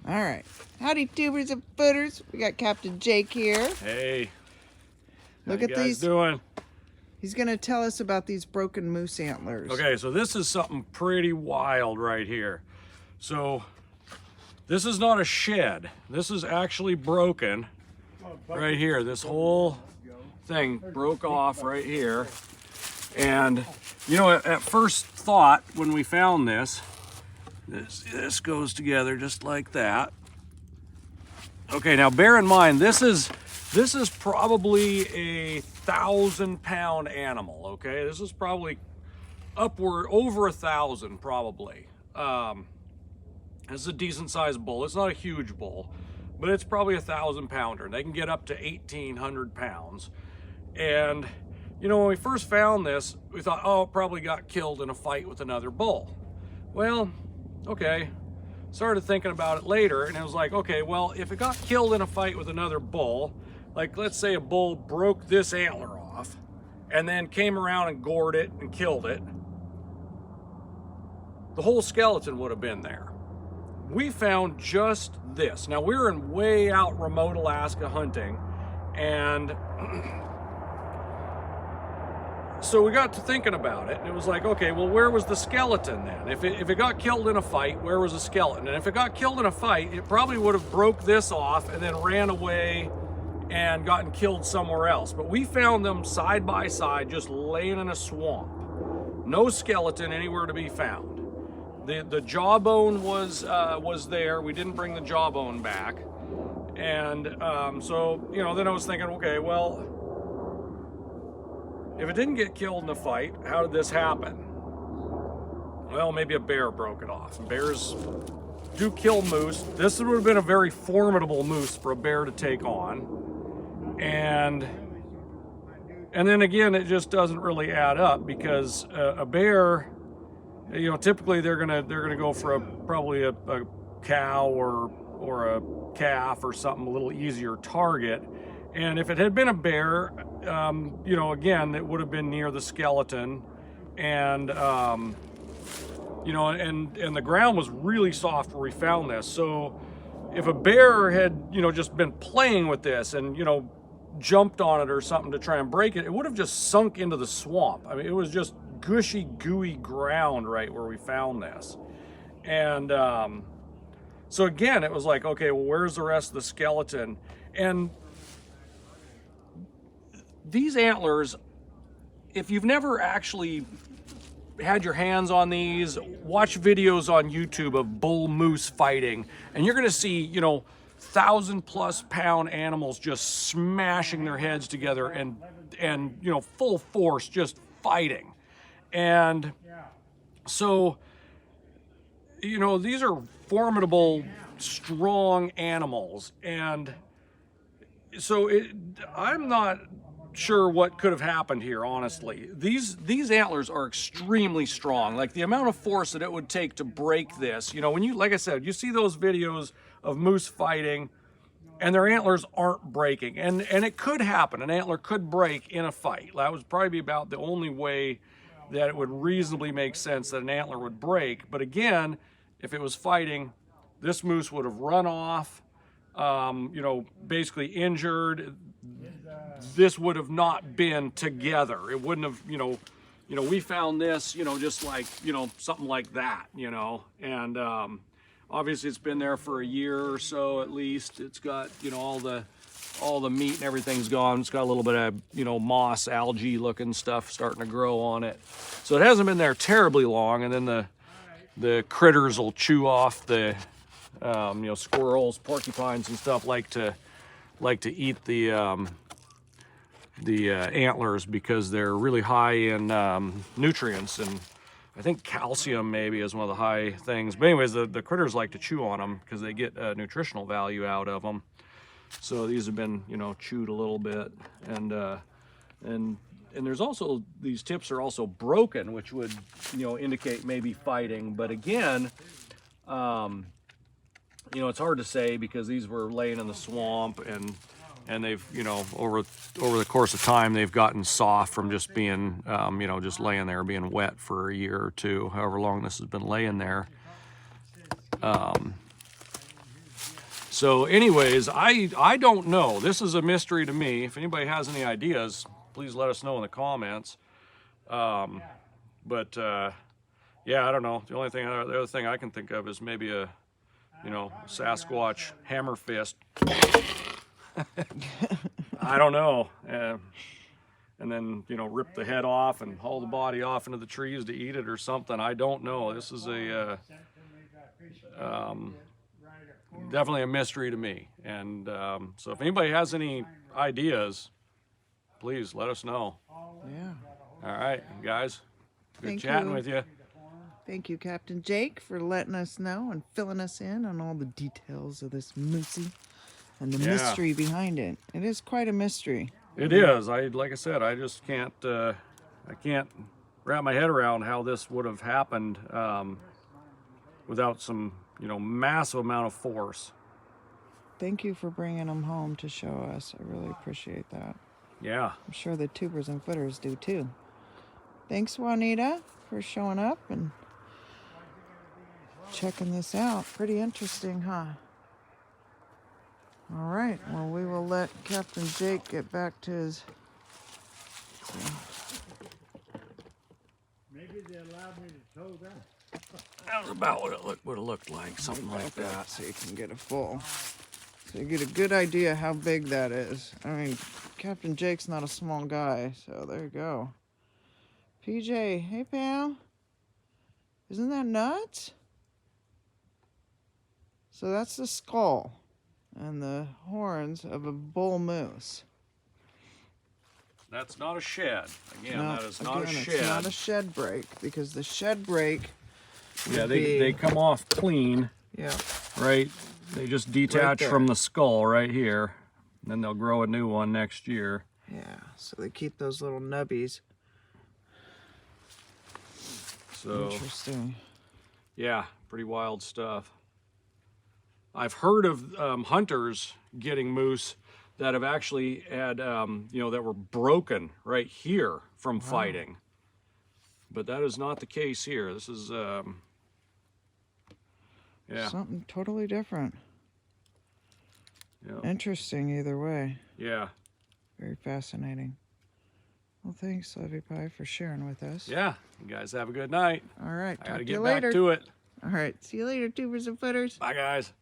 All right. Howdy, tubers and footers. We got Captain Jake here. Hey. Look how at you guys these. doing? He's going to tell us about these broken moose antlers. Okay, so this is something pretty wild right here. So this is not a shed. This is actually broken right here. This whole thing broke off right here. And you know, at first thought when we found this goes together just like that. Okay, now bear in mind this is probably a 1,000-pound animal. Okay, this is probably upward over 1,000 probably. This is a decent sized bull. It's not a huge bull, but it's probably a 1,000-pounder. They can get up to 1,800 pounds. And you know, when we first found this, we thought, oh, it probably got killed in a fight with another bull. Well, okay. Started thinking about it later, and it was like, okay, well, if it got killed in a fight with another bull, like let's say a bull broke this antler off and then came around and gored it and killed it, the whole skeleton would have been there. We found just this. Now, we were in way out remote Alaska hunting, and so we got to thinking about it, and it was like, okay, well, where was the skeleton then? If it got killed in a fight, where was the skeleton? And if it got killed in a fight, it probably would have broke this off and then ran away and gotten killed somewhere else. But we found them side by side, just laying in a swamp. No skeleton anywhere to be found. The jawbone was there. We didn't bring the jawbone back. And so, you know, then I was thinking, okay, well, if it didn't get killed in a fight, how did this happen? Well, maybe a bear broke it off. And bears do kill moose. This would have been a very formidable moose for a bear to take on. And then again, it just doesn't really add up, because a bear, you know, typically they're gonna go for probably a cow or a calf or something a little easier target. And if it had been a bear, you know, again, it would have been near the skeleton, and you know, and the ground was really soft where we found this. So if a bear had, you know, just been playing with this and, you know, jumped on it or something to try and break it, it would have just sunk into the swamp. I mean, it was just gushy, gooey ground right where we found this. And so again, it was like, okay, well, where's the rest of the skeleton? And these antlers, if you've never actually had your hands on these, watch videos on YouTube of bull moose fighting, and you're gonna see, you know, 1,000+ pound animals just smashing their heads together and you know, full force just fighting. And so, you know, these are formidable, strong animals. And so I'm not sure what could have happened here, honestly. These antlers are extremely strong. Like the amount of force that it would take to break this, you know, when you, like I said, you see those videos of moose fighting and their antlers aren't breaking, and it could happen. An antler could break in a fight. That would probably be about the only way that it would reasonably make sense that an antler would break. But again, if it was fighting, this moose would have run off, you know, basically injured. This would have not been together. It wouldn't have, you know, we found this, you know, just like, you know, something like that, you know. And obviously it's been there for a year or so at least. It's got, you know, all the meat and everything's gone. It's got a little bit of, you know, moss, algae looking stuff starting to grow on it. So it hasn't been there terribly long. And then the critters will chew off the, you know, squirrels, porcupines and stuff like to eat the antlers, because they're really high in nutrients, and I think calcium maybe is one of the high things. But anyways, the critters like to chew on them because they get nutritional value out of them. So these have been, you know, chewed a little bit, and there's also, these tips are also broken, which would, you know, indicate maybe fighting. But again, you know, it's hard to say because these were laying in the swamp, and they've, you know, over the course of time, they've gotten soft from just being, you know, just laying there, being wet for a year or two, however long this has been laying there. So anyways, I don't know. This is a mystery to me. If anybody has any ideas, please let us know in the comments. Yeah, I don't know. The other thing I can think of is maybe a, Sasquatch hammer fist. I don't know. And then, rip the head off and haul the body off into the trees to eat it or something. I don't know. This is a definitely a mystery to me. And so if anybody has any ideas, please let us know. Yeah. All right, guys. Good Thank chatting you. with you. Thank you, Captain Jake, for letting us know and filling us in on all the details of this moosey and the mystery behind it. It is quite a mystery. It is. Like I said, I just can't. I can't wrap my head around how this would have happened without some, massive amount of force. Thank you for bringing them home to show us. I really appreciate that. Yeah. I'm sure the tubers and footers do too. Thanks, Juanita, for showing up and checking this out. Pretty interesting, huh? All right. Well, we will let Captain Jake get back to his... Maybe they allowed me to tow that. That was about what it looked like, something like that. So you can get a full... So you get a good idea how big that is. I mean, Captain Jake's not a small guy, so there you go. PJ, hey pal. Isn't that nuts? So that's the skull and the horns of a bull moose. That's not a shed. Again, No, that is not a shed. It's not a shed break, because the shed break... Yeah, they come off clean. Yeah. Right? They just detach Right from the skull right here. And then they'll grow a new one next year. Yeah, so they keep those little nubbies. So, interesting. Yeah, pretty wild stuff. I've heard of hunters getting moose that have actually had, that were broken right here from fighting. But that is not the case here. This is, yeah. Something totally different. Yeah. Interesting either way. Yeah. Very fascinating. Well, thanks, Levy Pie, for sharing with us. Yeah. You guys have a good night. All right. I gotta Talk to get you back later. to it. All right. See you later, tubers and footers. Bye, guys.